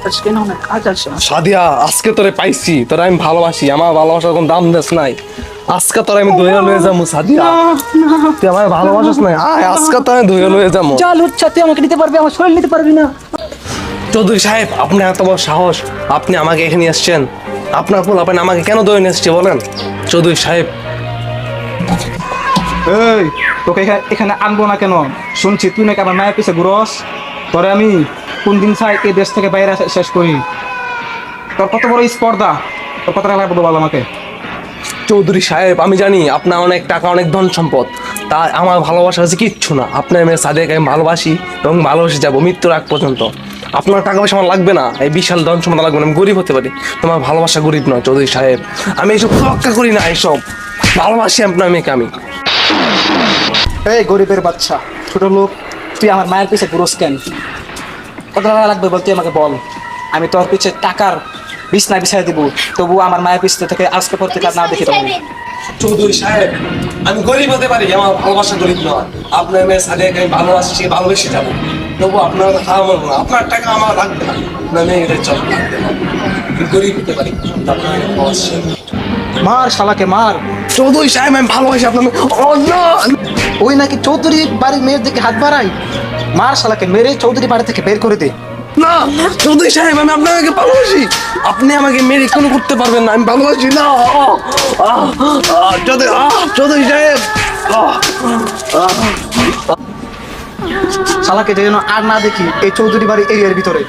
আজকে না অনেক কাজ আছে। সাদিয়া, আজকে তোরে পাইছি, তোরে আমি ভালোবাসি, আমার ভালোবাসার কোনো দাম দেস নাই। আজকে তোরে আমি ধুয়ে লয়ে যাবো সাদিয়া, তুই আমার ভালোবাসিস নাই, আয় আজকে তোরে ধুয়ে লয়ে যাবো। চল উচ্ছা, তুই আমাকে নিতে পারবি, আমার শরীর নিতে পারবি না। চৌধুরী সাহেব, আপনি এত বড় সাহস, আপনি আমাকে এখানে এসছেন, আপনার ফুল আপনি আমাকে কেন ধরে নিয়ে এসছে বলেন চৌধুরী সাহেব? এই তোকে এখানে আনবো না কেন? শুনছি তুই নাকি আমার মায়ের পিছে ঘুরস। তোরে আমি কোন দিন চাই এই দেশ থেকে বাইরে শেষ করি। তোর কত বড় স্পর্ধা, তোর কত টাকা লাগবে বল আমাকে। চৌধুরী সাহেব, আমি জানি আপনার অনেক টাকা, অনেক ধন সম্পদ, তা আমার ভালোবাসা হচ্ছে কিচ্ছু না। আপনার মেয়ে সাদিয়াকে আমি ভালোবাসি এবং ভালোবেসে যাবো মৃত্যুর আগ পর্যন্ত। আপনার টাকা পয়সা আমার লাগবে না, এই বিশাল ধন সম্পদ লাগবে না, আমি গরিব হতে পারি, তোমার ভালোবাসা গরিব নয় চৌধুরী সাহেব। আমি এইসব তোয়াক্কা করি না, এইসব ভালোবাসি আপনার মেয়েকে আমি। এই গরিবের বাচ্চা, ছোট লোক, তুই আমার মায়ের পিছে ঘুরোস কেন? কত টাকা লাগবে বল, তুই আমাকে বল, আমি তোর পিছে টাকার বিছনা বিছাই দিব, তবু আমার মায়ের পিছনে থেকে আজকে পর থেকে আর না দেখি তোমাকে। চৌধুরী সাহেব, আমি গরিব হতে পারি, আমার ভালোবাসা গরিব নয়। আপনার মেয়ে সাদিয়াকে আমি ভালোবাসি, ভালোবেসে যাবো, তবু আপনার কথা আমার না, আপনার টাকা আমার লাগবে না, আপনার মেয়েদের চল লাগবে না। আমি গরিব হতে পারি, আপনার মেয়ে ভালোবাসি। মার শালাকে মার। চৌধুরী সাহেব, আমি ভালোবাসি আপনার মেয়ে। ও না, ওই নাকি চৌধুরী বাড়ির মেয়ের দিকে হাত বাড়াই। মার শালাকে মেরে চৌধুরী বাড়ি থেকে বের করে দে। না চৌধুরী সাহেব, আমি আপনাকে ভালোবাসি, আপনি আমাকে মেরে কোনো করতে পারবেন না, আমি ভালোবাসি না। চৌধুরী সাহেব, শালাকে যেন আর না দেখি এই চৌধুরী বাড়ি এরিয়ার ভিতরে।